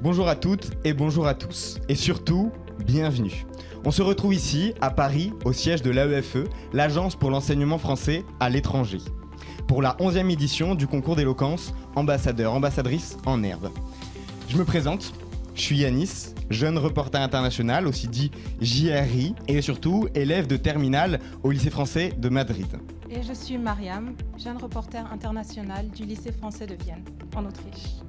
Bonjour à toutes et bonjour à tous. Et surtout, bienvenue. On se retrouve ici, à Paris, au siège de l'AEFE, l'Agence pour l'enseignement français à l'étranger, pour la 11e édition du concours d'éloquence ambassadeur-ambassadrice en herbe. Je me présente, je suis Yanis, jeune reporter international, aussi dit JRI, et surtout élève de terminale au lycée français de Madrid. Et je suis Mariam, jeune reporter international du lycée français de Vienne, en Autriche.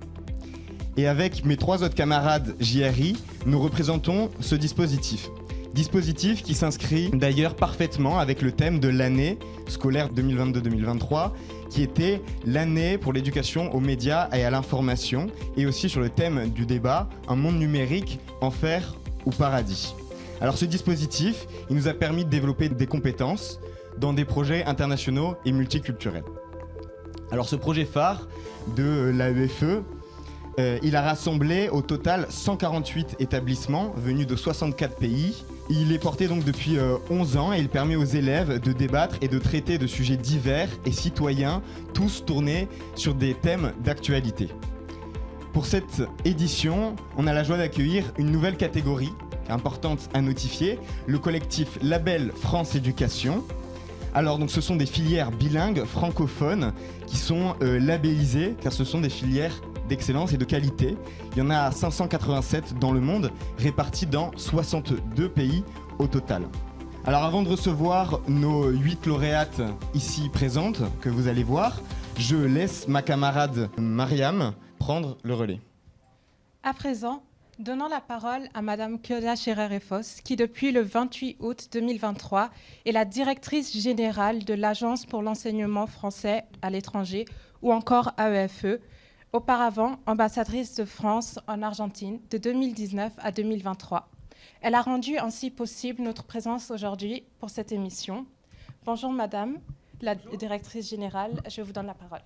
Et avec mes 3 autres camarades JRI, nous représentons ce dispositif. Dispositif qui s'inscrit d'ailleurs parfaitement avec le thème de l'année scolaire 2022-2023, qui était l'année pour l'éducation aux médias et à l'information, et aussi sur le thème du débat, un monde numérique, enfer ou paradis. Alors ce dispositif, il nous a permis de développer des compétences dans des projets internationaux et multiculturels. Alors ce projet phare de l'AEFE, il a rassemblé au total 148 établissements venus de 64 pays. Il est porté donc depuis 11 ans et il permet aux élèves de débattre et de traiter de sujets divers et citoyens, tous tournés sur des thèmes d'actualité. Pour cette édition, on a la joie d'accueillir une nouvelle catégorie importante à notifier, le collectif Label France Éducation. Alors donc ce sont des filières bilingues francophones qui sont labellisées car ce sont des filières d'excellence et de qualité. Il y en a 587 dans le monde, répartis dans 62 pays au total. Alors avant de recevoir nos 8 lauréates ici présentes, que vous allez voir, je laisse ma camarade Mariam prendre le relais. À présent, donnons la parole à Madame Claudia Scherer-Foss, qui depuis le 28 août 2023 est la directrice générale de l'Agence pour l'enseignement français à l'étranger, ou encore AEFE, auparavant ambassadrice de France en Argentine de 2019 à 2023. Elle a rendu ainsi possible notre présence aujourd'hui pour cette émission. Bonjour Madame, la directrice générale, je vous donne la parole.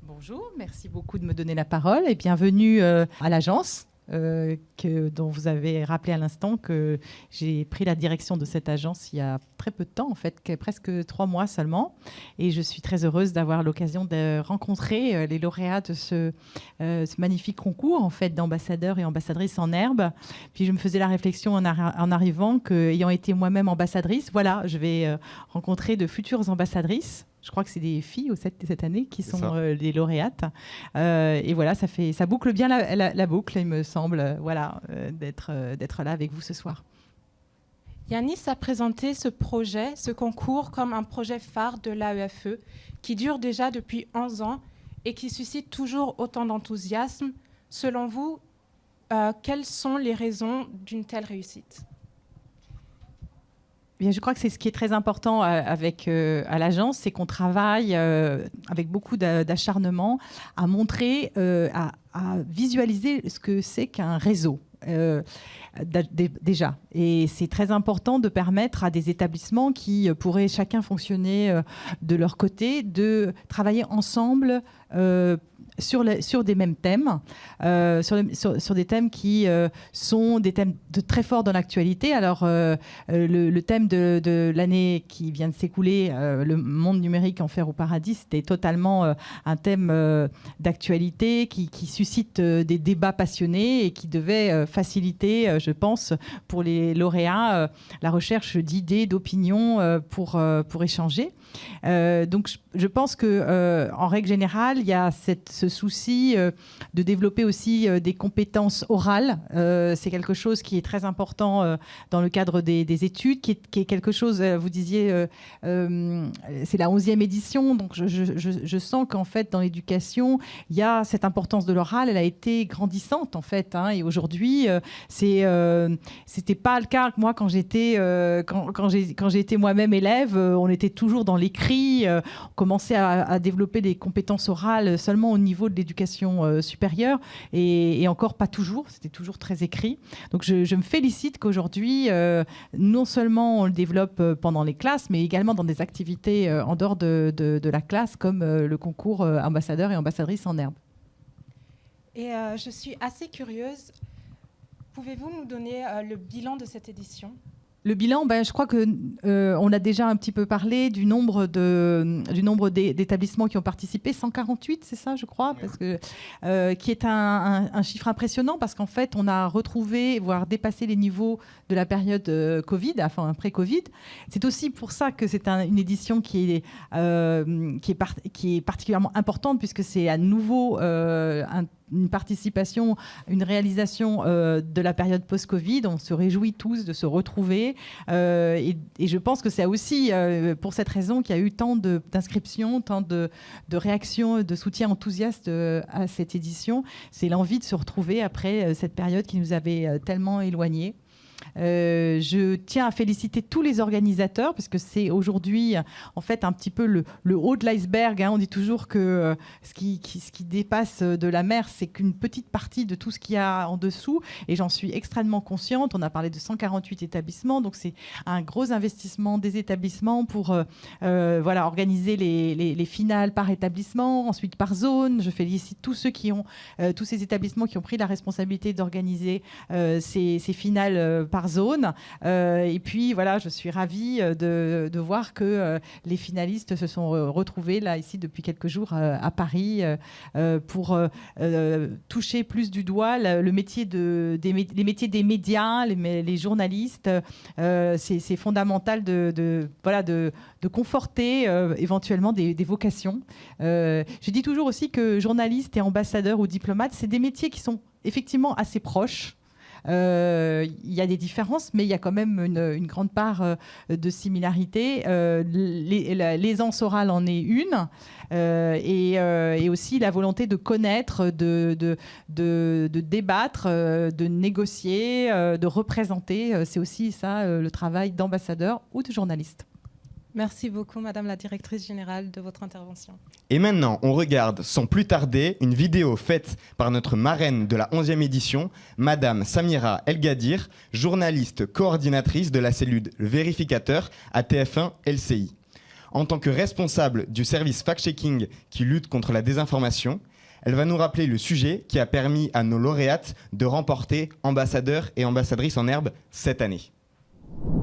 Bonjour, merci beaucoup de me donner la parole et bienvenue à l'agence. Dont vous avez rappelé à l'instant que j'ai pris la direction de cette agence il y a très peu de temps, en fait, presque 3 mois seulement. Et je suis très heureuse d'avoir l'occasion de rencontrer les lauréats de ce magnifique concours, en fait, d'ambassadeurs et ambassadrices en herbe. Puis je me faisais la réflexion en arrivant qu'ayant été moi-même ambassadrice, voilà, je vais rencontrer de futures ambassadrices. Je crois que c'est des filles cette année qui sont les lauréates. Et voilà, ça boucle bien la boucle, il me semble, d'être là avec vous ce soir. Yanis a présenté ce concours, comme un projet phare de l'AEFE qui dure déjà depuis 11 ans et qui suscite toujours autant d'enthousiasme. Selon vous, quelles sont les raisons d'une telle réussite ? Bien, je crois que c'est ce qui est très important à l'agence, c'est qu'on travaille avec beaucoup d'acharnement à montrer, à visualiser ce que c'est qu'un réseau. Déjà. Et c'est très important de permettre à des établissements qui pourraient chacun fonctionner de leur côté, de travailler ensemble sur des mêmes thèmes, sur des thèmes qui sont des thèmes très forts dans l'actualité. Alors, le thème de l'année qui vient de s'écouler, le monde numérique, enfer ou paradis, c'était totalement un thème d'actualité qui suscite des débats passionnés et qui devait faciliter, je pense, pour les lauréats, la recherche d'idées, d'opinions pour échanger. Donc, je pense qu'en règle générale, il y a ce souci de développer aussi des compétences orales. C'est quelque chose qui est très important dans le cadre des études, qui est quelque chose, vous disiez, c'est la 11e édition, donc je sens qu'en fait, dans l'éducation, il y a cette importance de l'oral, elle a été grandissante, en fait, hein, et aujourd'hui, c'était pas le cas. Moi, quand j'ai été moi-même élève, on était toujours dans l'écrit, on commençait à développer des compétences orales seulement au niveau de l'éducation supérieure et encore pas toujours, c'était toujours très écrit. Donc je me félicite qu'aujourd'hui, non seulement on le développe pendant les classes, mais également dans des activités en dehors de la classe, comme le concours ambassadeur et ambassadrice en herbe. Et je suis assez curieuse, pouvez-vous nous donner le bilan de cette édition ? Le bilan, je crois que on a déjà un petit peu parlé du nombre d'établissements qui ont participé, 148, c'est ça, je crois, parce que, qui est un chiffre impressionnant parce qu'en fait, on a retrouvé, voire dépassé les niveaux de la période Covid, enfin pré-Covid. C'est aussi pour ça que c'est une édition qui est particulièrement importante puisque c'est à nouveau une participation, une réalisation de la période post-Covid. On se réjouit tous de se retrouver. Et je pense que c'est aussi pour cette raison qu'il y a eu tant d'inscriptions, tant de réactions, de soutien enthousiaste à cette édition. C'est l'envie de se retrouver après cette période qui nous avait tellement éloignés. Je tiens à féliciter tous les organisateurs parce que c'est aujourd'hui en fait un petit peu le haut de l'iceberg. On dit toujours que ce qui dépasse de la mer, c'est qu'une petite partie de tout ce qu'il y a en dessous, et j'en suis extrêmement consciente. On a parlé de 148 établissements, donc c'est un gros investissement des établissements pour organiser les finales par établissement, ensuite par zone. Je félicite tous ces établissements qui ont pris la responsabilité d'organiser ces finales par zone. Et puis voilà, je suis ravie de voir que les finalistes se sont retrouvés là ici depuis quelques jours à Paris pour toucher plus du doigt les métiers des médias, les journalistes. C'est fondamental de conforter éventuellement des vocations. Je dis toujours aussi que journalistes et ambassadeurs ou diplomates, c'est des métiers qui sont effectivement assez proches. Il y a des différences, mais il y a quand même une grande part de similarité. L'aisance orale en est une, et aussi la volonté de connaître, de débattre, de négocier, de représenter. C'est aussi ça le travail d'ambassadeur ou de journaliste. Merci beaucoup, Madame la Directrice Générale, de votre intervention. Et maintenant, on regarde sans plus tarder une vidéo faite par notre marraine de la 11e édition, Madame Samira El-Gadir, journaliste coordinatrice de la cellule vérificateur à TF1 LCI. En tant que responsable du service fact-checking qui lutte contre la désinformation, elle va nous rappeler le sujet qui a permis à nos lauréates de remporter ambassadeurs et ambassadrices en herbe cette année.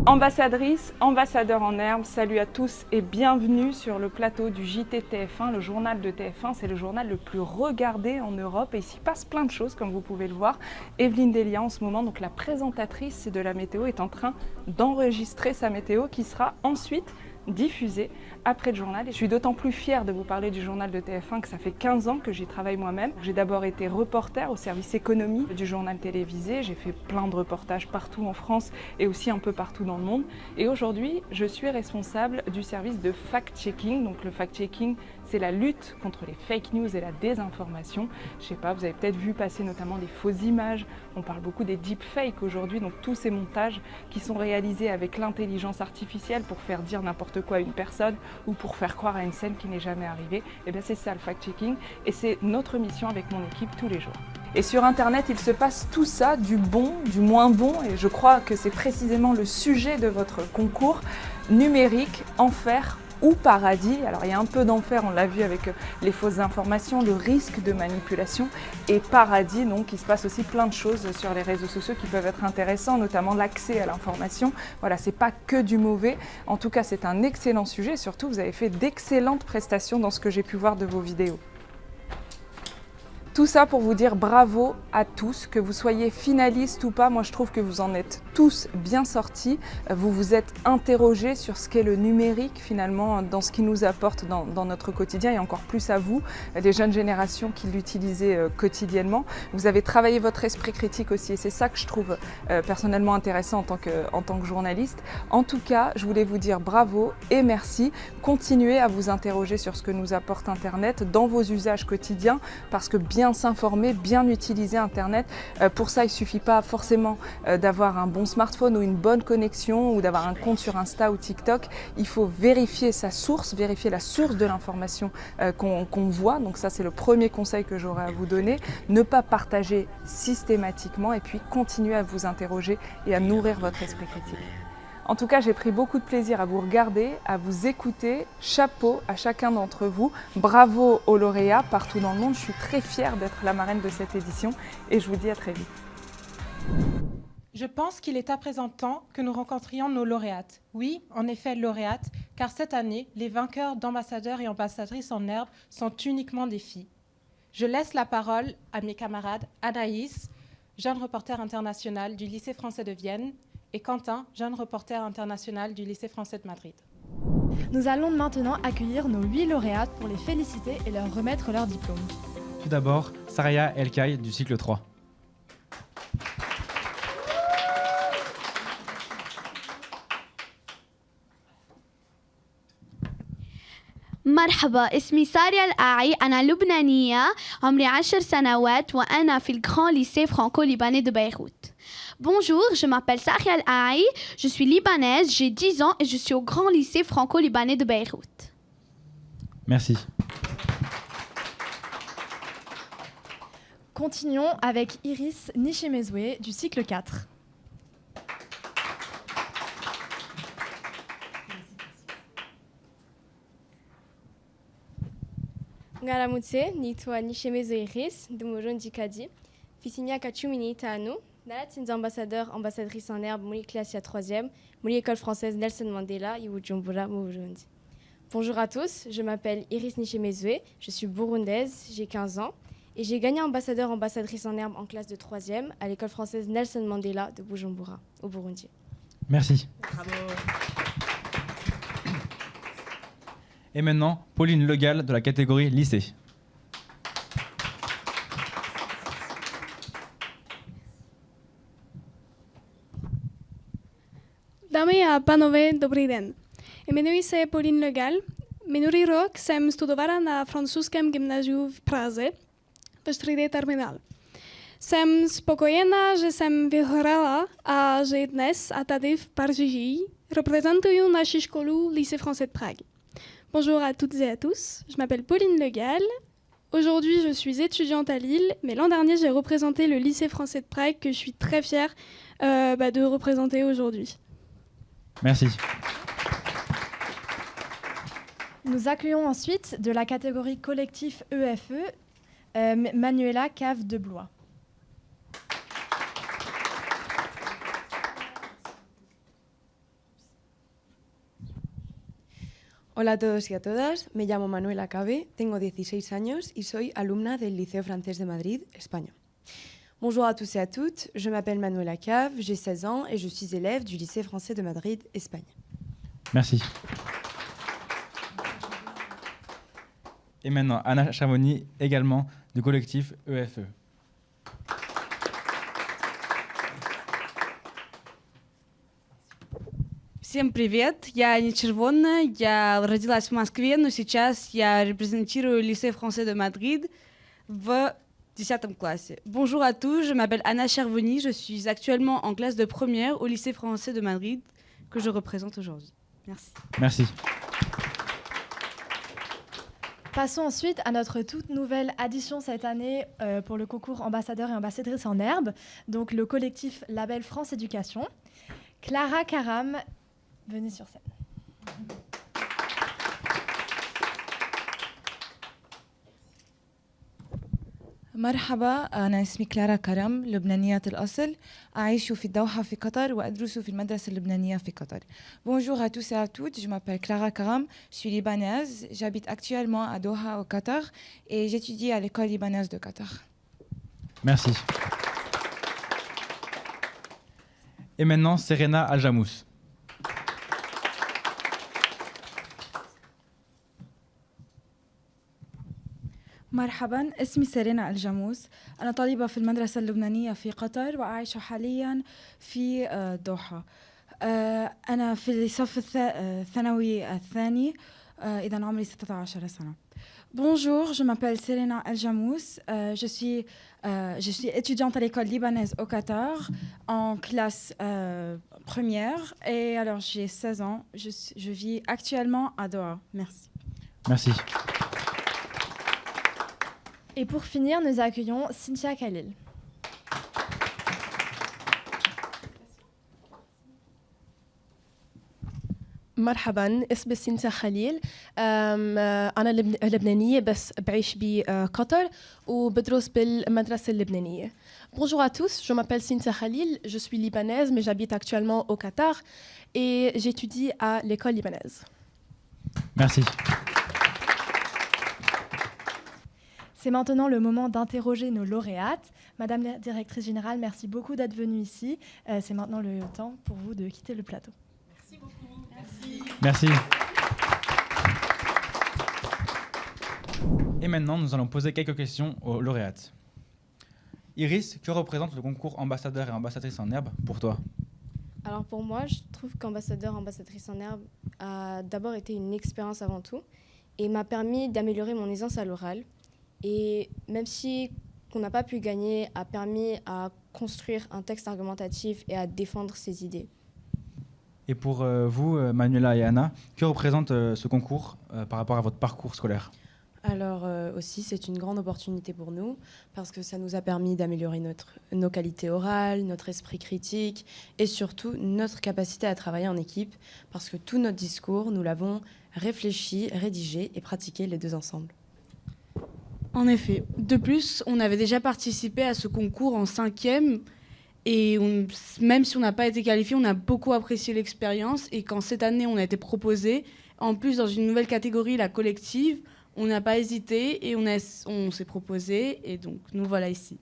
Ambassadrices, ambassadeurs en herbe, salut à tous et bienvenue sur le plateau du JT TF1, le journal de TF1. C'est le journal le plus regardé en Europe et il s'y passe plein de choses comme vous pouvez le voir. Evelyne Delia en ce moment, donc la présentatrice de la météo, est en train d'enregistrer sa météo qui sera ensuite diffusée après le journal. Et je suis d'autant plus fière de vous parler du journal de TF1 que ça fait 15 ans que j'y travaille moi-même. J'ai d'abord été reporter au service économie du journal télévisé. J'ai fait plein de reportages partout en France et aussi un peu partout dans le monde. Et aujourd'hui, je suis responsable du service de fact-checking. Donc le fact-checking, c'est la lutte contre les fake news et la désinformation. Je sais pas, vous avez peut-être vu passer notamment des fausses images. On parle beaucoup des deepfakes aujourd'hui, donc tous ces montages qui sont réalisés avec l'intelligence artificielle pour faire dire n'importe quoi à une personne ou pour faire croire à une scène qui n'est jamais arrivée. Et bien c'est ça le fact-checking et c'est notre mission avec mon équipe tous les jours. Et sur Internet, il se passe tout ça, du bon, du moins bon, et je crois que c'est précisément le sujet de votre concours numérique, enfer ou paradis. Alors il y a un peu d'enfer, on l'a vu avec les fausses informations, le risque de manipulation, et paradis, donc il se passe aussi plein de choses sur les réseaux sociaux qui peuvent être intéressants, notamment l'accès à l'information. Voilà, c'est pas que du mauvais, en tout cas c'est un excellent sujet, et surtout vous avez fait d'excellentes prestations dans ce que j'ai pu voir de vos vidéos. Tout ça pour vous dire bravo à tous, que vous soyez finalistes ou pas, moi je trouve que vous en êtes tous bien sortis. Vous vous êtes interrogés sur ce qu'est le numérique finalement dans ce qu'il nous apporte dans notre quotidien et encore plus à vous, les jeunes générations qui l'utilisaient quotidiennement. Vous avez travaillé votre esprit critique aussi et c'est ça que je trouve personnellement intéressant en tant que journaliste. En tout cas, je voulais vous dire bravo et merci. Continuez à vous interroger sur ce que nous apporte Internet dans vos usages quotidiens parce que bien s'informer, bien utiliser Internet. Pour ça, il ne suffit pas forcément d'avoir un bon smartphone ou une bonne connexion ou d'avoir un compte sur Insta ou TikTok. Il faut vérifier sa source, vérifier la source de l'information qu'on voit. Donc ça, c'est le premier conseil que j'aurais à vous donner. Ne pas partager systématiquement et puis continuer à vous interroger et à nourrir votre esprit critique. En tout cas, j'ai pris beaucoup de plaisir à vous regarder, à vous écouter. Chapeau à chacun d'entre vous. Bravo aux lauréats partout dans le monde. Je suis très fière d'être la marraine de cette édition et je vous dis à très vite. Je pense qu'il est à présent temps que nous rencontrions nos lauréates. Oui, en effet, lauréates, car cette année, les vainqueurs d'ambassadeurs et ambassadrices en herbe sont uniquement des filles. Je laisse la parole à mes camarades Anaïs, jeune reporter international du lycée français de Vienne, et Quentin, jeune reporter international du lycée français de Madrid. Nous allons maintenant accueillir nos 8 lauréates pour les féliciter et leur remettre leur diplôme. Tout d'abord, Saria Elkay du cycle 3. مرحبا اسمي ساريا القاعي أنا لبنانية عمري 10 سنوات وأنا في الغران lycée franco-libanais de Beyrouth. Bonjour, je m'appelle Saria El-Aï, je suis libanaise, j'ai 10 ans et je suis au grand lycée franco-libanais de Beyrouth. Merci. Continuons avec Iris Nishimezwe du cycle 4. Ngaramutse nitwa Nishimezwe Iris ndi mu Burundi kadi mfite imyaka 15 naratsinze ambassadrice en herbe muri classe ya 3e muri école française Nelson Mandela i Bujumbura mu Burundi. Bonjour à tous, je m'appelle Iris Nishimezwe, je suis burundaise, j'ai 15 ans et j'ai gagné ambassadrice en herbe en classe de 3e à l'école française Nelson Mandela de Bujumbura au Burundi. Merci. Bravo. Et maintenant, Pauline Legal de la catégorie lycée. Dámy a pánové, dobrý den. Jmenuji se Pauline Legal. Minulý rok jsem studovala na francouzském gymnáziu v Praze ve čtvrtý terminál. Jsem spokojená, že jsem vyhrála a že dnes a tady v Paříži reprezentuju naši školu Lycée français de Prague. Bonjour à toutes et à tous, je m'appelle Pauline Legal. Aujourd'hui, je suis étudiante à Lille, mais l'an dernier, j'ai représenté le Lycée français de Prague que je suis très fière de représenter aujourd'hui. Merci. Nous accueillons ensuite de la catégorie collectif EFE, Manuela Cave de Blois. Hola a todos y a todas, me llamo Manuela Cave, tengo 16 años y soy alumna del Liceo Francés de Madrid, Espagne. Bonjour à tous et à toutes, je m'appelle Manuela Cave, j'ai 16 ans et je suis élève du Lycée Français de Madrid, Espagne. Merci. Et maintenant, Anna Chavoni, également du collectif EFE. Всем привет, я Аня Червонная, я родилась в Москве, но сейчас я репрезентирую Lycée Français de Madrid в 10e классе. Bonjour à tous, je m'appelle Anna Chervoni, je suis actuellement en classe de première au Lycée Français de Madrid que je représente aujourd'hui. Merci. Merci. Passons ensuite à notre toute nouvelle addition cette année pour le concours ambassadeur et ambassadrice en herbe, donc le collectif Label France Éducation. Clara Karam, venez sur scène. مرحبا أنا اسمي كلارا كرم لبنانية الأصل أعيش في الدوحة في قطر وأدرس في المدرسة اللبنانية في قطر. Bonjour à tous et à toutes, je m'appelle Clara Karam, je suis libanaise, j'habite actuellement à Doha au Qatar et j'étudie à l'école libanaise de Qatar. Merci. Et maintenant, Serena Aljamous. مرحبا اسمي سيرينا الجاموس أنا طالبة في المدرسة اللبنانية في قطر وأعيش حاليا في دوحة أنا في الصف الثانوي الثاني إذا عمري 16 سنة. Bonjour, je m'appelle Serena Aljamous, je suis étudiante à l'école libanaise au Qatar en classe première et alors j'ai 16 ans, je vis actuellement à Doha. Merci. Merci. Et pour finir, nous accueillons Cynthia Khalil. مرحبا اسمي سينتا خليل أنا لبنانية بس بعيش بقطر وبدرس بالمدرسة اللبنانية. Bonjour à tous, je m'appelle Cynthia Khalil, je suis libanaise mais j'habite actuellement au Qatar et j'étudie à l'école libanaise. Merci. C'est maintenant le moment d'interroger nos lauréates. Madame la directrice générale, merci beaucoup d'être venue ici. C'est maintenant le temps pour vous de quitter le plateau. Merci beaucoup. Merci. Et maintenant, nous allons poser quelques questions aux lauréates. Iris, que représente le concours ambassadeur et ambassadrice en herbe pour toi? Alors pour moi, je trouve qu'ambassadeur, ambassadrice en herbe a d'abord été une expérience avant tout et m'a permis d'améliorer mon aisance à l'oral. Et même si qu'on n'a pas pu gagner, a permis à construire un texte argumentatif et à défendre ses idées. Et pour vous, Manuela et Anna, que représente ce concours par rapport à votre parcours scolaire? Alors aussi, c'est une grande opportunité pour nous parce que ça nous a permis d'améliorer nos qualités orales, notre esprit critique et surtout notre capacité à travailler en équipe parce que tout notre discours, nous l'avons réfléchi, rédigé et pratiqué les deux ensemble. En effet. De plus, on avait déjà participé à ce concours en 5e et même si on n'a pas été qualifié, on a beaucoup apprécié l'expérience et quand cette année on a été proposé, en plus dans une nouvelle catégorie, la collective, on n'a pas hésité et on s'est proposé et donc nous voilà ici.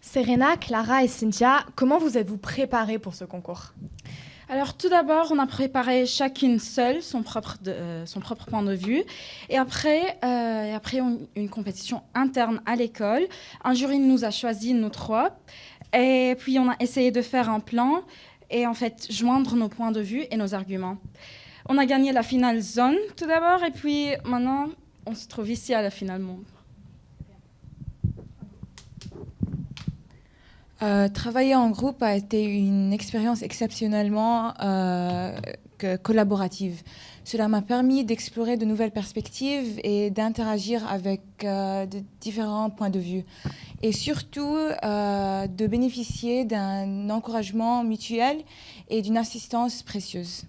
Serena, Clara et Cynthia, comment vous êtes-vous préparées pour ce concours? Alors tout d'abord, on a préparé chacune seule son propre point de vue. Et après une compétition interne à l'école. Un jury nous a choisi, nous trois. Et puis on a essayé de faire un plan et en fait joindre nos points de vue et nos arguments. On a gagné la finale zone tout d'abord et puis maintenant on se trouve ici à la finale monde. Travailler en groupe a été une expérience exceptionnellement collaborative. Cela m'a permis d'explorer de nouvelles perspectives et d'interagir avec de différents points de vue. Et surtout de bénéficier d'un encouragement mutuel et d'une assistance précieuse.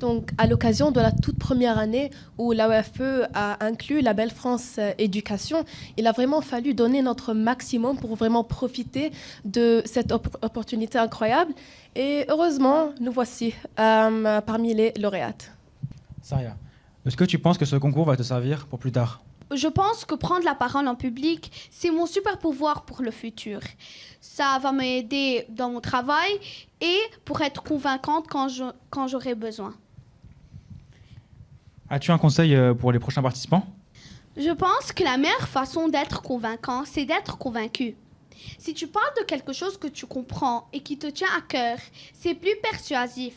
Donc, à l'occasion de la toute première année où l'AEFE a inclus la Belle France Éducation, il a vraiment fallu donner notre maximum pour vraiment profiter de cette opportunité incroyable. Et heureusement, nous voici parmi les lauréates. Saria, est-ce que tu penses que ce concours va te servir pour plus tard? Je pense que prendre la parole en public, c'est mon super pouvoir pour le futur. Ça va m'aider dans mon travail et pour être convaincante quand j'aurai besoin. As-tu un conseil pour les prochains participants? Je pense que la meilleure façon d'être convaincant, c'est d'être convaincu. Si tu parles de quelque chose que tu comprends et qui te tient à cœur, c'est plus persuasif.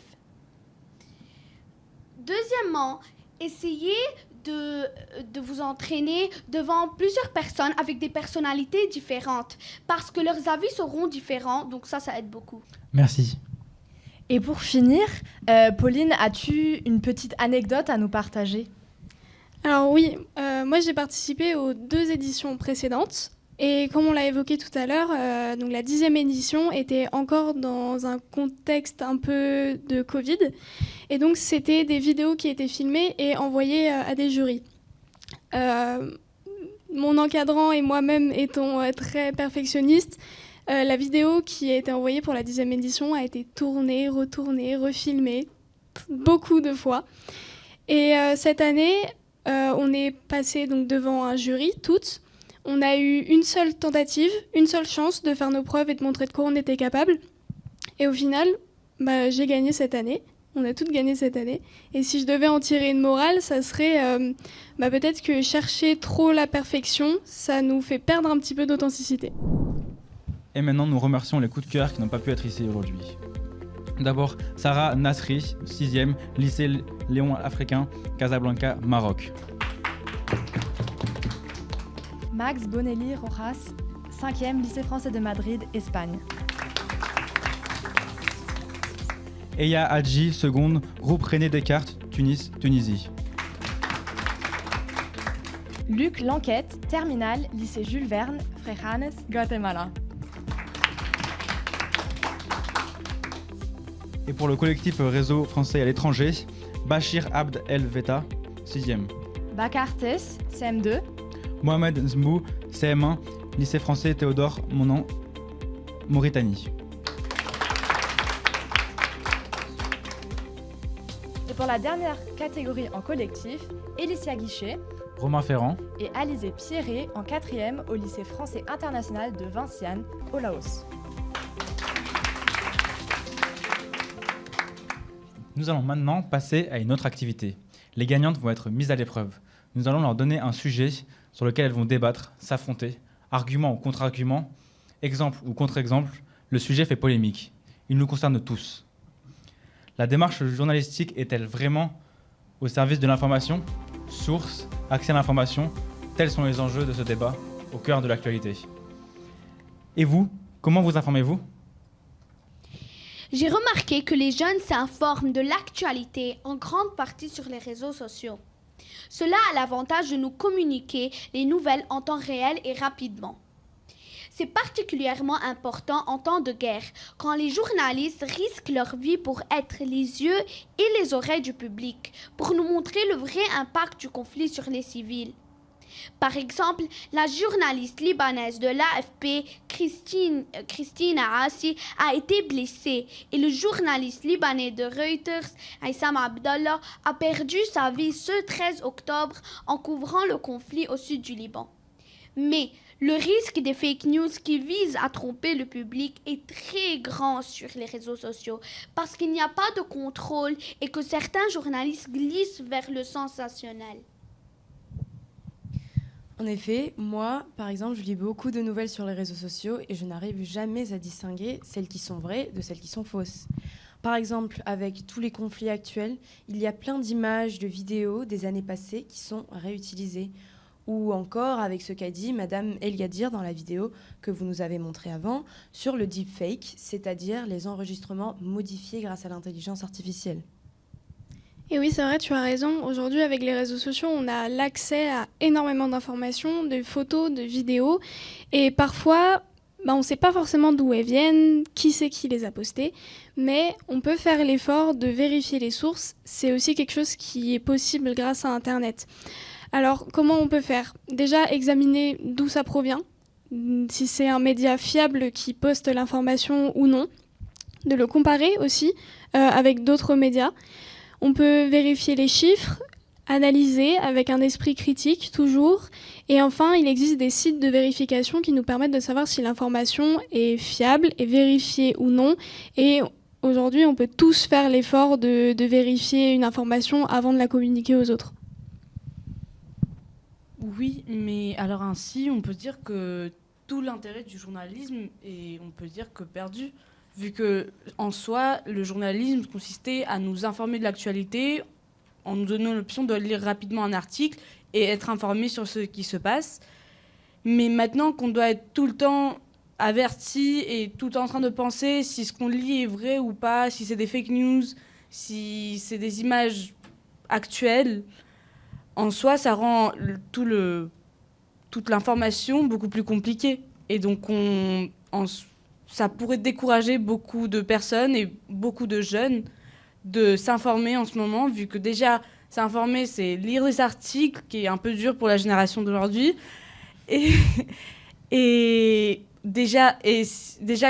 Deuxièmement, essayez de vous entraîner devant plusieurs personnes avec des personnalités différentes parce que leurs avis seront différents, donc ça aide beaucoup. Merci. Et pour finir, Pauline, as-tu une petite anecdote à nous partager? Alors oui, moi j'ai participé aux 2 éditions précédentes et comme on l'a évoqué tout à l'heure, donc la 10e édition était encore dans un contexte un peu de Covid et donc c'était des vidéos qui étaient filmées et envoyées à des jurys. Mon encadrant et moi-même étant très perfectionnistes, la vidéo qui a été envoyée pour la 10e édition a été tournée, retournée, refilmée beaucoup de fois. Et cette année, on est passé donc devant un jury, toutes. On a eu une seule tentative, une seule chance de faire nos preuves et de montrer de quoi on était capable. Et au final, j'ai gagné cette année. On a toutes gagné cette année. Et si je devais en tirer une morale, ça serait peut-être que chercher trop la perfection, ça nous fait perdre un petit peu d'authenticité. Et maintenant, nous remercions les coups de cœur qui n'ont pas pu être ici aujourd'hui. D'abord, Sarah Nasri, 6e, lycée Léon Africain, Casablanca, Maroc. Max Bonelli Rojas, 5e, lycée français de Madrid, Espagne. Eya Hadji, 2e, groupe René Descartes, Tunis, Tunisie. Luc Lanquette, terminale, lycée Jules Verne, Frejanes, Guatemala. Et pour le collectif Réseau français à l'étranger, Bachir Abd El Veta, 6e. Bakar Tess, CM2. Mohamed Zmbou, CM1, lycée français Théodore Monod, Mauritanie. Et pour la dernière catégorie en collectif, Elicia Guichet Romain Ferrand. et Alizé Pierret en 4e au lycée français international de Vientiane, au Laos. Nous allons maintenant passer à une autre activité. Les gagnantes vont être mises à l'épreuve. Nous allons leur donner un sujet sur lequel elles vont débattre, s'affronter, argument ou contre-argument, exemple ou contre-exemple. Le sujet fait polémique. Il nous concerne tous. La démarche journalistique est-elle vraiment au service de l'information ? Source, accès à l'information, tels sont les enjeux de ce débat au cœur de l'actualité. Et vous, comment vous informez-vous ? J'ai remarqué que les jeunes s'informent de l'actualité en grande partie sur les réseaux sociaux. Cela a l'avantage de nous communiquer les nouvelles en temps réel et rapidement. C'est particulièrement important en temps de guerre, quand les journalistes risquent leur vie pour être les yeux et les oreilles du public, pour nous montrer le vrai impact du conflit sur les civils. Par exemple, la journaliste libanaise de l'AFP, Christina Assi, a été blessée et le journaliste libanais de Reuters, Aissam Abdallah, a perdu sa vie ce 13 octobre en couvrant le conflit au sud du Liban. Mais le risque des fake news qui visent à tromper le public est très grand sur les réseaux sociaux parce qu'il n'y a pas de contrôle et que certains journalistes glissent vers le sensationnel. En effet, moi, par exemple, je lis beaucoup de nouvelles sur les réseaux sociaux et je n'arrive jamais à distinguer celles qui sont vraies de celles qui sont fausses. Par exemple, avec tous les conflits actuels, il y a plein d'images, de vidéos des années passées qui sont réutilisées. Ou encore avec ce qu'a dit Madame El Gadir dans la vidéo que vous nous avez montrée avant sur le deepfake, c'est-à-dire les enregistrements modifiés grâce à l'intelligence artificielle. Et oui, c'est vrai, tu as raison. Aujourd'hui, avec les réseaux sociaux, on a l'accès à énormément d'informations, de photos, de vidéos. Et parfois, on ne sait pas forcément d'où elles viennent, qui c'est qui les a postées. Mais on peut faire l'effort de vérifier les sources. C'est aussi quelque chose qui est possible grâce à Internet. Alors, comment on peut faire ? Déjà, examiner d'où ça provient, si c'est un média fiable qui poste l'information ou non. De le comparer aussi avec d'autres médias. On peut vérifier les chiffres, analyser avec un esprit critique toujours. Et enfin, il existe des sites de vérification qui nous permettent de savoir si l'information est fiable, est vérifiée ou non. Et aujourd'hui, on peut tous faire l'effort de vérifier une information avant de la communiquer aux autres. Oui, mais alors ainsi, on peut dire que tout l'intérêt du journalisme est, on peut dire que perdu. Vu que, en soi, le journalisme consistait à nous informer de l'actualité en nous donnant l'option de lire rapidement un article et être informé sur ce qui se passe. Mais maintenant qu'on doit être tout le temps averti et tout le temps en train de penser si ce qu'on lit est vrai ou pas, si c'est des fake news, si c'est des images actuelles, en soi, ça rend toute l'information beaucoup plus compliquée. Et donc, ça pourrait décourager beaucoup de personnes et beaucoup de jeunes de s'informer en ce moment, vu que déjà, s'informer, c'est lire des articles, qui est un peu dur pour la génération d'aujourd'hui. Et déjà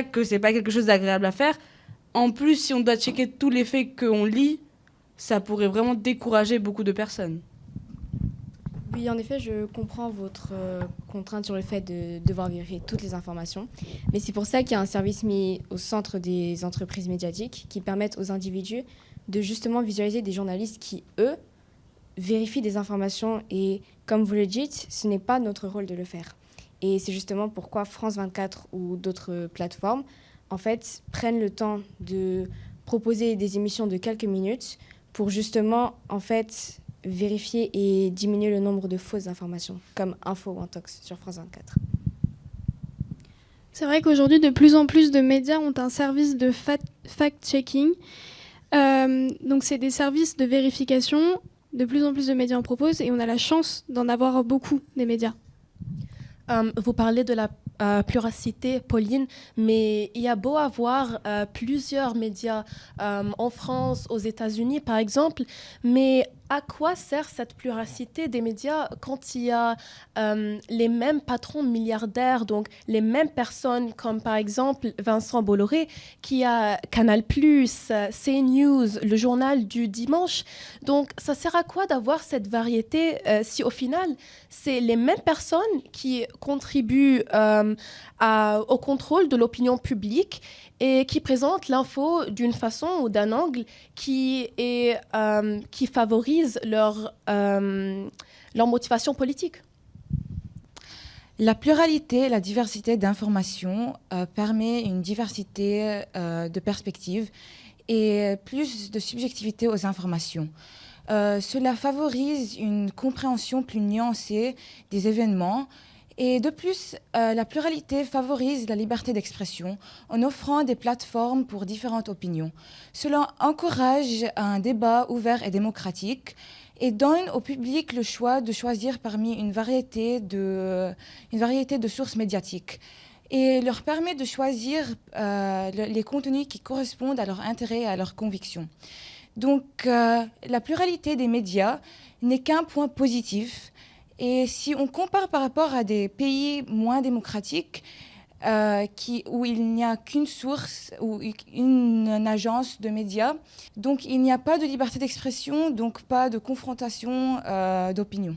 que c'est pas quelque chose d'agréable à faire, en plus, si on doit checker tous les faits qu'on lit, ça pourrait vraiment décourager beaucoup de personnes. Oui, en effet, je comprends votre contrainte sur le fait de devoir vérifier toutes les informations. Mais c'est pour ça qu'il y a un service mis au centre des entreprises médiatiques qui permettent aux individus de justement visualiser des journalistes qui, eux, vérifient des informations. Et comme vous le dites, ce n'est pas notre rôle de le faire. Et c'est justement pourquoi France 24 ou d'autres plateformes, en fait, prennent le temps de proposer des émissions de quelques minutes pour justement, en fait, vérifier et diminuer le nombre de fausses informations, comme Info ou Intox sur France 24. C'est vrai qu'aujourd'hui, de plus en plus de médias ont un service de fact-checking. Donc, c'est des services de vérification. De plus en plus de médias en proposent et on a la chance d'en avoir beaucoup, des médias. Vous parlez de la pluralité, Pauline, mais il y a beau avoir plusieurs médias en France, aux États-Unis par exemple, mais à quoi sert cette pluralité des médias quand il y a les mêmes patrons milliardaires, donc les mêmes personnes comme par exemple Vincent Bolloré qui a Canal+, CNews, le journal du dimanche. Donc ça sert à quoi d'avoir cette variété si au final c'est les mêmes personnes qui contribuent au contrôle de l'opinion publique et qui présentent l'info d'une façon ou d'un angle qui favorise leur motivation politique. La pluralité, la diversité d'informations permet une diversité de perspectives et plus de subjectivité aux informations. Cela favorise une compréhension plus nuancée des événements. Et de plus, la pluralité favorise la liberté d'expression en offrant des plateformes pour différentes opinions. Cela encourage un débat ouvert et démocratique et donne au public le choix de choisir parmi une variété de sources médiatiques et leur permet de choisir les contenus qui correspondent à leurs intérêts et à leurs convictions. Donc, la pluralité des médias n'est qu'un point positif. Et si on compare par rapport à des pays moins démocratiques, où il n'y a qu'une source ou une agence de médias, donc il n'y a pas de liberté d'expression, donc pas de confrontation d'opinion.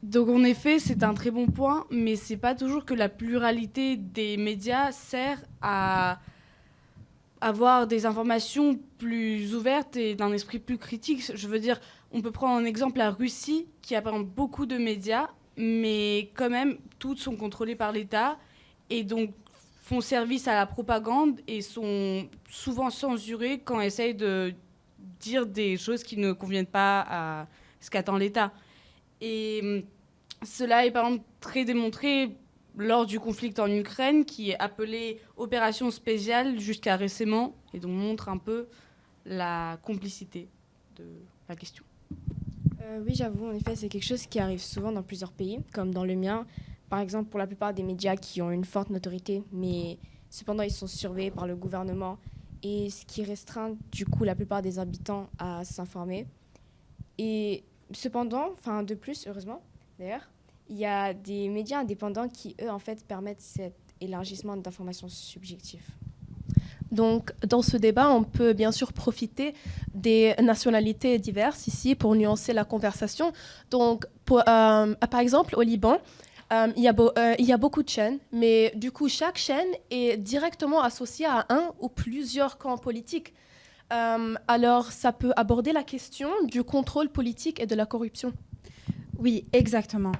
Donc en effet, c'est un très bon point, mais c'est pas toujours que la pluralité des médias sert à avoir des informations plus ouvertes et d'un esprit plus critique. Je veux dire, on peut prendre en exemple la Russie, qui a par exemple beaucoup de médias, mais quand même, toutes sont contrôlées par l'État et donc font service à la propagande et sont souvent censurées quand elles essayent de dire des choses qui ne conviennent pas à ce qu'attend l'État. Et cela est par exemple très démontré lors du conflit en Ukraine, qui est appelé Opération spéciale jusqu'à récemment, et donc montre un peu la complicité de la question. Oui, j'avoue, en effet, c'est quelque chose qui arrive souvent dans plusieurs pays, comme dans le mien. Par exemple, pour la plupart des médias qui ont une forte notoriété, mais cependant, ils sont surveillés par le gouvernement, et ce qui restreint, du coup, la plupart des habitants à s'informer. Et cependant, de plus, heureusement, d'ailleurs, il y a des médias indépendants qui, eux, en fait, permettent cet élargissement d'informations subjectives. Donc, dans ce débat, on peut bien sûr profiter des nationalités diverses ici pour nuancer la conversation. Donc, par exemple, au Liban, il y a beaucoup de chaînes, mais du coup, chaque chaîne est directement associée à un ou plusieurs camps politiques. Alors, ça peut aborder la question du contrôle politique et de la corruption. Oui, exactement.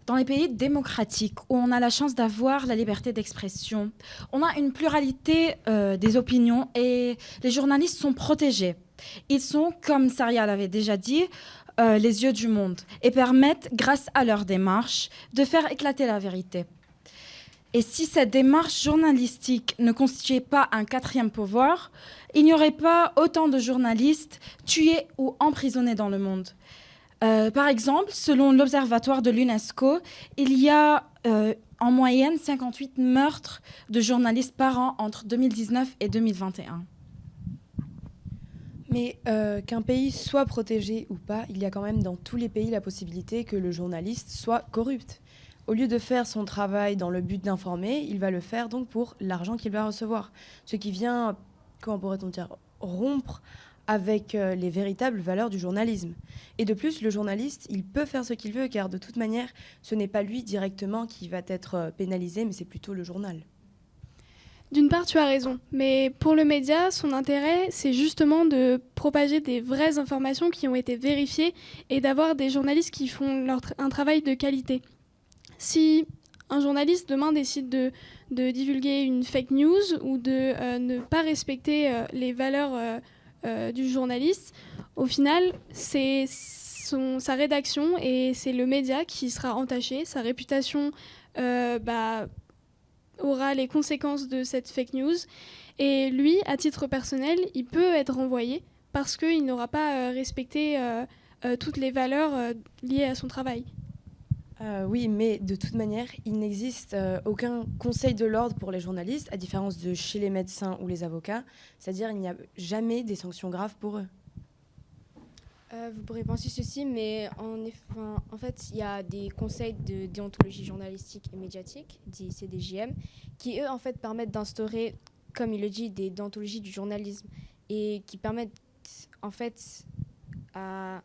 Dans les pays démocratiques où on a la chance d'avoir la liberté d'expression, on a une pluralité des opinions et les journalistes sont protégés. Ils sont, comme Saria l'avait déjà dit, les yeux du monde et permettent, grâce à leur démarche, de faire éclater la vérité. Et si cette démarche journalistique ne constituait pas un quatrième pouvoir, il n'y aurait pas autant de journalistes tués ou emprisonnés dans le monde. Par exemple, selon l'Observatoire de l'UNESCO, il y a en moyenne 58 meurtres de journalistes par an entre 2019 et 2021. Mais qu'un pays soit protégé ou pas, il y a quand même dans tous les pays la possibilité que le journaliste soit corrupte. Au lieu de faire son travail dans le but d'informer, il va le faire donc pour l'argent qu'il va recevoir. Ce qui vient, comment pourrait-on dire, rompre avec les véritables valeurs du journalisme. Et de plus, le journaliste, il peut faire ce qu'il veut, car de toute manière, ce n'est pas lui directement qui va être pénalisé, mais c'est plutôt le journal. D'une part, tu as raison, mais pour le média, son intérêt, c'est justement de propager des vraies informations qui ont été vérifiées et d'avoir des journalistes qui font un travail de qualité. Si un journaliste demain décide de divulguer une fake news ou de ne pas respecter les valeurs du journaliste, au final, c'est sa rédaction et c'est le média qui sera entaché, sa réputation aura les conséquences de cette fake news. Et lui, à titre personnel, il peut être renvoyé parce qu'il n'aura pas respecté toutes les valeurs liées à son travail. Oui, mais de toute manière, il n'existe aucun conseil de l'ordre pour les journalistes, à différence de chez les médecins ou les avocats. C'est-à-dire il n'y a jamais des sanctions graves pour eux. Vous pourrez penser ceci, mais en fait, il y a des conseils de déontologie journalistique et médiatique, dits CDJM, qui, eux, en fait, permettent d'instaurer, comme il le dit, des déontologies du journalisme et qui permettent, en fait, à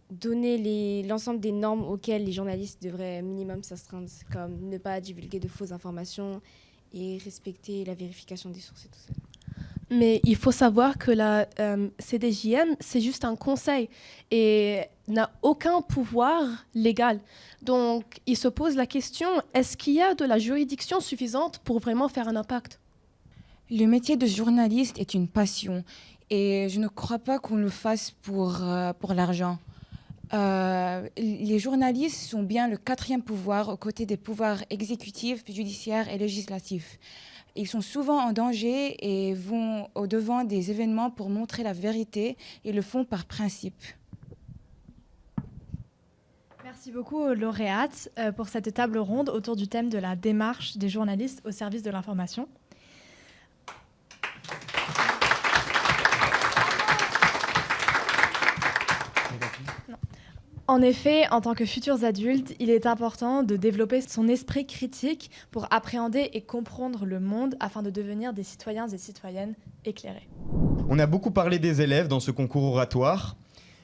donner l'ensemble des normes auxquelles les journalistes devraient minimum s'astreindre, comme ne pas divulguer de fausses informations et respecter la vérification des sources et tout ça. Mais il faut savoir que la CDJM, c'est juste un conseil et n'a aucun pouvoir légal. Donc, il se pose la question, est-ce qu'il y a de la juridiction suffisante pour vraiment faire un impact? Le métier de journaliste est une passion et je ne crois pas qu'on le fasse pour l'argent. Les journalistes sont bien le quatrième pouvoir aux côtés des pouvoirs exécutifs, judiciaires et législatifs. Ils sont souvent en danger et vont au-devant des événements pour montrer la vérité et le font par principe. Merci beaucoup aux lauréates pour cette table ronde autour du thème de la démarche des journalistes au service de l'information. En effet, en tant que futurs adultes, il est important de développer son esprit critique pour appréhender et comprendre le monde afin de devenir des citoyens et citoyennes éclairés. On a beaucoup parlé des élèves dans ce concours oratoire,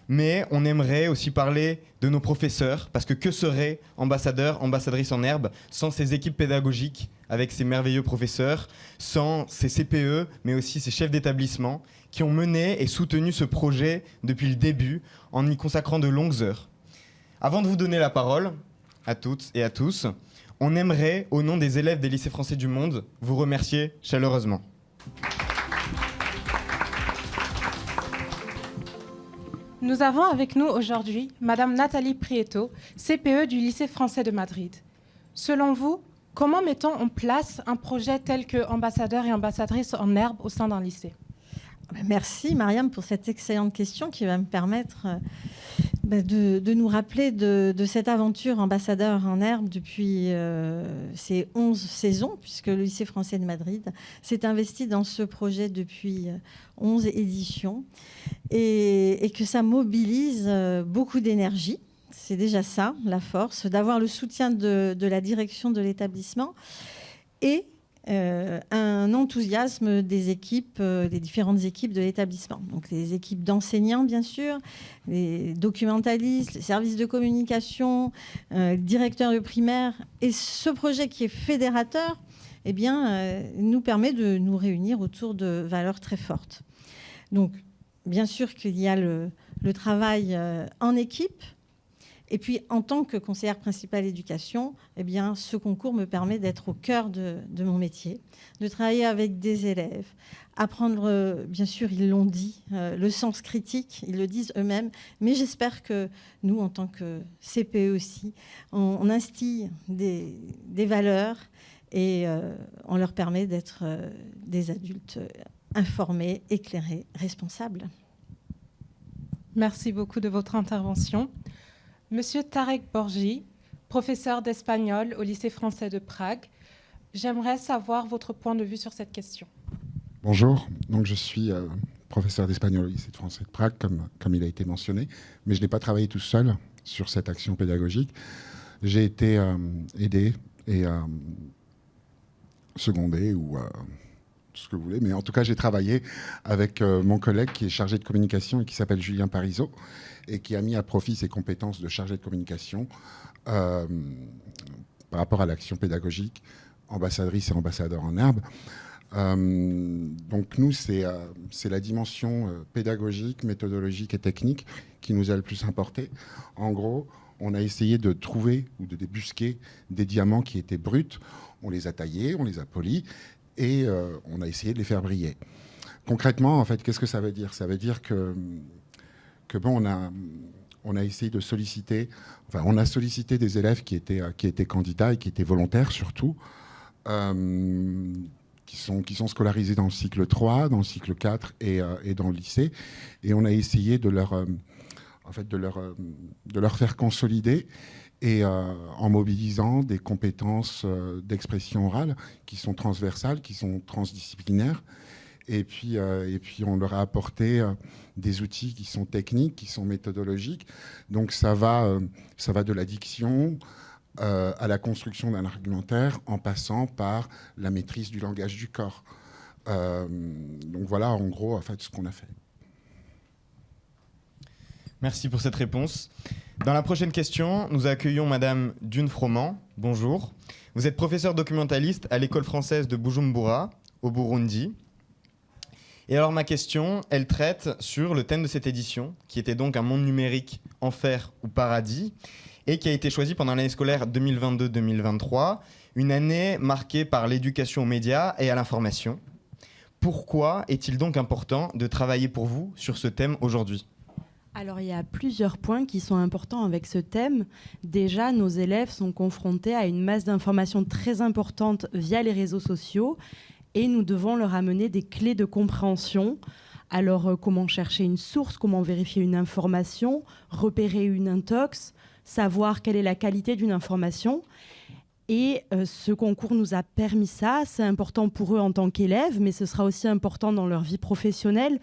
mais on aimerait aussi parler de nos professeurs, parce que seraient ambassadeurs, ambassadrices en herbe sans ces équipes pédagogiques avec ces merveilleux professeurs, sans ces CPE, mais aussi ces chefs d'établissement qui ont mené et soutenu ce projet depuis le début en y consacrant de longues heures. Avant de vous donner la parole, à toutes et à tous, on aimerait, au nom des élèves des lycées français du monde, vous remercier chaleureusement. Nous avons avec nous aujourd'hui Madame Nathalie Prieto, CPE du lycée français de Madrid. Selon vous, comment mettons en place un projet tel que ambassadeur et ambassadrice en herbe au sein d'un lycée? Merci Mariam pour cette excellente question qui va me permettre de nous rappeler de cette aventure ambassadeur en herbe depuis ces 11 saisons, puisque le lycée français de Madrid s'est investi dans ce projet depuis 11 éditions et que ça mobilise beaucoup d'énergie. C'est déjà ça, la force, d'avoir le soutien de la direction de l'établissement et un enthousiasme des équipes, des différentes équipes de l'établissement. Donc les équipes d'enseignants, bien sûr, les documentalistes, les services de communication, le directeur de primaire. Et ce projet qui est fédérateur, eh bien, nous permet de nous réunir autour de valeurs très fortes. Donc, bien sûr qu'il y a le travail en équipe. Et puis, en tant que conseillère principale éducation, eh bien, ce concours me permet d'être au cœur de mon métier, de travailler avec des élèves, apprendre, bien sûr, ils l'ont dit, le sens critique, ils le disent eux-mêmes, mais j'espère que nous, en tant que CPE aussi, on instille des valeurs et on leur permet d'être des adultes informés, éclairés, responsables. Merci beaucoup de votre intervention. Monsieur Tarek Borgi, professeur d'espagnol au lycée français de Prague, j'aimerais savoir votre point de vue sur cette question. Bonjour, donc je suis professeur d'espagnol au lycée français de Prague, comme il a été mentionné, mais je n'ai pas travaillé tout seul sur cette action pédagogique. J'ai été aidé et secondé ou tout ce que vous voulez, mais en tout cas j'ai travaillé avec mon collègue qui est chargé de communication et qui s'appelle Julien Parizeau et qui a mis à profit ses compétences de chargé de communication par rapport à l'action pédagogique ambassadrice et ambassadeur en herbe. Donc nous, c'est la dimension pédagogique, méthodologique et technique qui nous a le plus importé. En gros, on a essayé de trouver ou de débusquer des diamants qui étaient bruts. On les a taillés, on les a polis et on a essayé de les faire briller. Concrètement, en fait, qu'est-ce que ça veut dire? Ça veut dire que bon, on a essayé de solliciter, enfin, on a sollicité des élèves qui étaient candidats et qui étaient volontaires surtout, qui sont scolarisés dans le cycle 3, dans le cycle 4 et dans le lycée. Et on a essayé de leur faire consolider et en mobilisant des compétences d'expression orale qui sont transversales, qui sont transdisciplinaires. Et puis on leur a apporté des outils qui sont techniques, qui sont méthodologiques. Donc ça va de la diction à la construction d'un argumentaire, en passant par la maîtrise du langage du corps. Donc voilà, en gros, en fait, ce qu'on a fait. Merci pour cette réponse. Dans la prochaine question, nous accueillons Madame Dune Froment. Bonjour. Vous êtes professeure documentaliste à l'école française de Bujumbura, au Burundi. Et alors ma question, elle traite sur le thème de cette édition, qui était donc un monde numérique, enfer ou paradis, et qui a été choisi pendant l'année scolaire 2022-2023, une année marquée par l'éducation aux médias et à l'information. Pourquoi est-il donc important de travailler pour vous sur ce thème aujourd'hui ? Alors, il y a plusieurs points qui sont importants avec ce thème. Déjà, nos élèves sont confrontés à une masse d'informations très importante via les réseaux sociaux et nous devons leur amener des clés de compréhension. Alors, comment chercher une source, comment vérifier une information, repérer une intox, savoir quelle est la qualité d'une information. Et ce concours nous a permis ça. C'est important pour eux en tant qu'élèves, mais ce sera aussi important dans leur vie professionnelle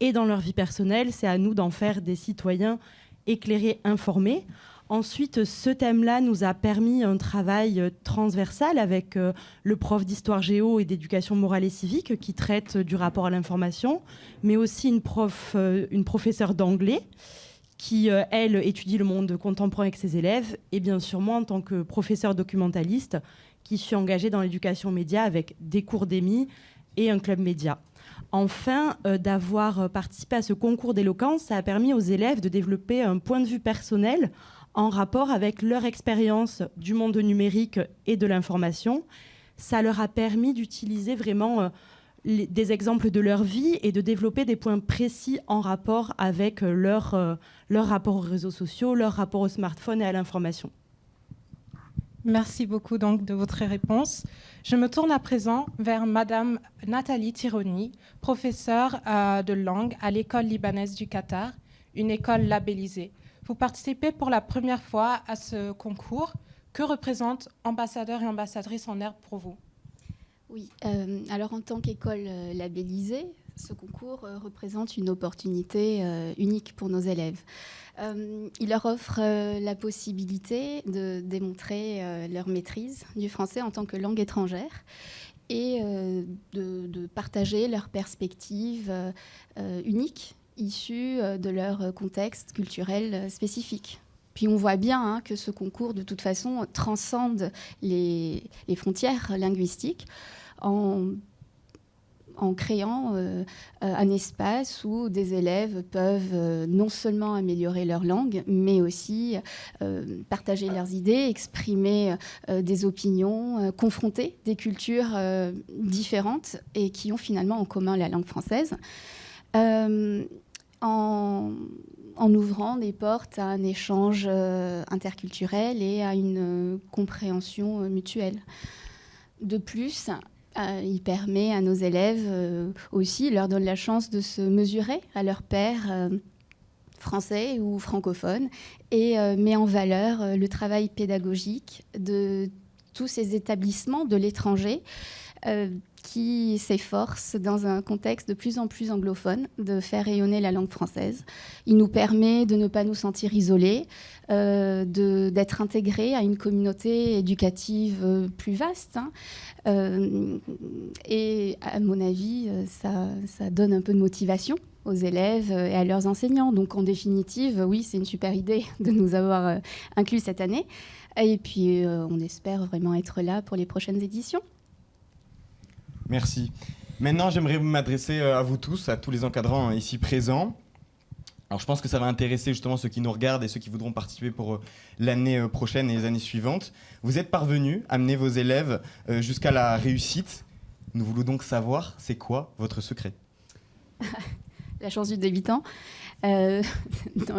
et dans leur vie personnelle. C'est à nous d'en faire des citoyens éclairés, informés. Ensuite, ce thème-là nous a permis un travail transversal avec le prof d'histoire géo et d'éducation morale et civique qui traite du rapport à l'information, mais aussi une professeure d'anglais qui, elle, étudie le monde contemporain avec ses élèves, et bien sûr moi, en tant que professeur documentaliste, qui suis engagée dans l'éducation média avec des cours d'émis et un club média. Enfin, d'avoir participé à ce concours d'éloquence, ça a permis aux élèves de développer un point de vue personnel en rapport avec leur expérience du monde numérique et de l'information. Ça leur a permis d'utiliser vraiment des exemples de leur vie et de développer des points précis en rapport avec leur rapport aux réseaux sociaux, leur rapport au smartphone et à l'information. Merci beaucoup donc de votre réponse. Je me tourne à présent vers Madame Nathalie Tironi, professeure de langue à l'école libanaise du Qatar, une école labellisée. Vous participez pour la première fois à ce concours. Que représentent ambassadeurs et ambassadrices en herbe pour vous ? Oui, alors en tant qu'école labellisée, ce concours représente une opportunité unique pour nos élèves. Il leur offre la possibilité de démontrer leur maîtrise du français en tant que langue étrangère et de partager leurs perspectives uniques issues de leur contexte culturel spécifique. Puis on voit bien que ce concours, de toute façon, transcende les frontières linguistiques en créant un espace où des élèves peuvent non seulement améliorer leur langue, mais aussi partager leurs idées, exprimer des opinions, confronter des cultures différentes et qui ont finalement en commun la langue française. En ouvrant des portes à un échange interculturel et à une compréhension mutuelle. De plus, il permet à nos élèves aussi, leur donne la chance de se mesurer à leurs pairs français ou francophones et met en valeur le travail pédagogique de tous ces établissements de l'étranger qui s'efforce, dans un contexte de plus en plus anglophone, de faire rayonner la langue française. Il nous permet de ne pas nous sentir isolés, d'être intégrés à une communauté éducative plus vaste. Et à mon avis, ça donne un peu de motivation aux élèves et à leurs enseignants. Donc en définitive, oui, c'est une super idée de nous avoir inclus cette année. Et puis on espère vraiment être là pour les prochaines éditions. Merci. Maintenant, j'aimerais m'adresser à vous tous, à tous les encadrants ici présents. Alors, je pense que ça va intéresser justement ceux qui nous regardent et ceux qui voudront participer pour l'année prochaine et les années suivantes. Vous êtes parvenus à mener vos élèves jusqu'à la réussite. Nous voulons donc savoir, c'est quoi votre secret ? La chance du débutant. Non,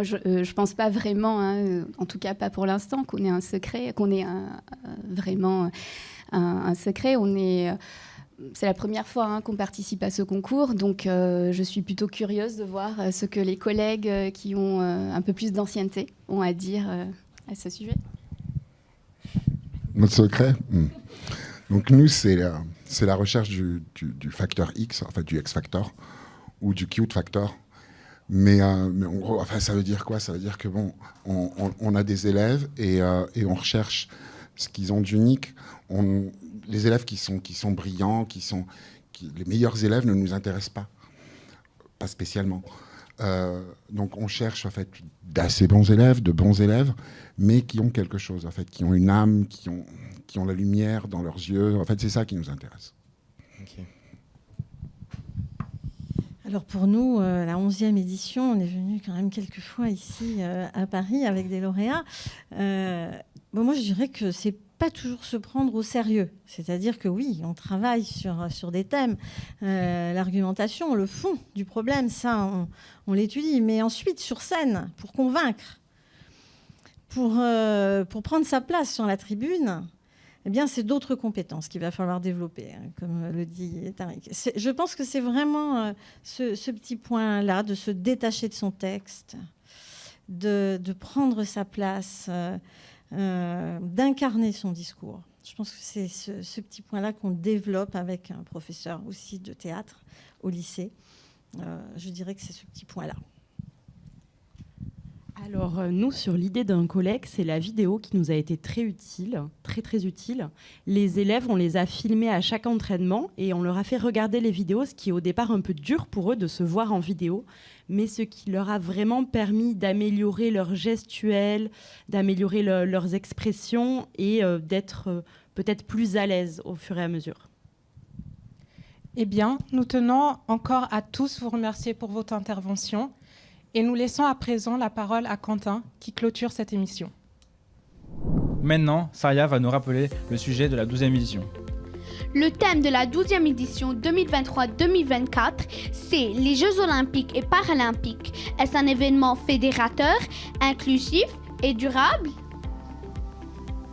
je pense pas vraiment, en tout cas pas pour l'instant, qu'on ait un secret, qu'on ait vraiment un secret. C'est la première fois qu'on participe à ce concours, donc je suis plutôt curieuse de voir ce que les collègues qui ont un peu plus d'ancienneté ont à dire à ce sujet. Notre secret Donc nous, c'est la recherche du facteur X, enfin du X-factor, ou du Q-factor. Mais en gros, enfin, ça veut dire quoi? Ça veut dire que bon, on a des élèves et on recherche ce qu'ils ont d'unique. Les élèves qui sont brillants, les meilleurs élèves ne nous intéressent pas spécialement. Donc on cherche en fait d'assez bons élèves, de bons élèves, mais qui ont quelque chose, en fait, qui ont une âme, qui ont la lumière dans leurs yeux. En fait, c'est ça qui nous intéresse. Okay. Alors pour nous, la 11e édition, on est venu quand même quelques fois ici à Paris avec des lauréats. Moi, je dirais que c'est pas toujours se prendre au sérieux. C'est-à-dire que oui, on travaille sur des thèmes. L'argumentation, le fond du problème, ça, on l'étudie. Mais ensuite, sur scène, pour convaincre, pour prendre sa place sur la tribune, eh bien, c'est d'autres compétences qu'il va falloir développer, hein, comme le dit Tariq. Je pense que c'est vraiment ce petit point-là, de se détacher de son texte, de prendre sa place, d'incarner son discours. Je pense que c'est ce petit point-là qu'on développe avec un professeur aussi de théâtre au lycée. Je dirais que c'est ce petit point-là. Alors, nous, sur l'idée d'un collègue, c'est la vidéo qui nous a été très utile, très utile. Les élèves, on les a filmés à chaque entraînement et on leur a fait regarder les vidéos, ce qui est au départ un peu dur pour eux de se voir en vidéo, mais ce qui leur a vraiment permis d'améliorer leur gestuelle, d'améliorer leurs expressions et d'être peut-être plus à l'aise au fur et à mesure. Eh bien, nous tenons encore à tous vous remercier pour votre intervention. Et nous laissons à présent la parole à Quentin, qui clôture cette émission. Maintenant, Saria va nous rappeler le sujet de la 12e édition. Le thème de la 12e édition 2023-2024, c'est les Jeux olympiques et paralympiques. Est-ce un événement fédérateur, inclusif et durable?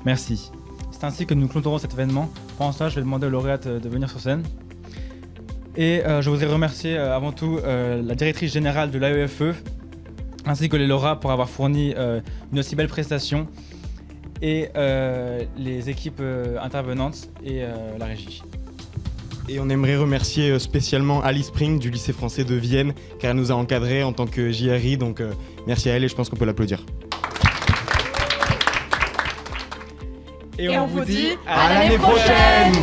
Merci. C'est ainsi que nous clôturons cet événement. Pendant ça, je vais demander aux lauréates de venir sur scène. Et je voudrais remercier avant tout la directrice générale de l'AEFE, ainsi que les lauréats pour avoir fourni une aussi belle prestation, et les équipes intervenantes et la régie. Et on aimerait remercier spécialement Alice Spring du lycée français de Vienne, car elle nous a encadrés en tant que JRI, donc merci à elle et je pense qu'on peut l'applaudir. Et on vous dit à l'année prochaine.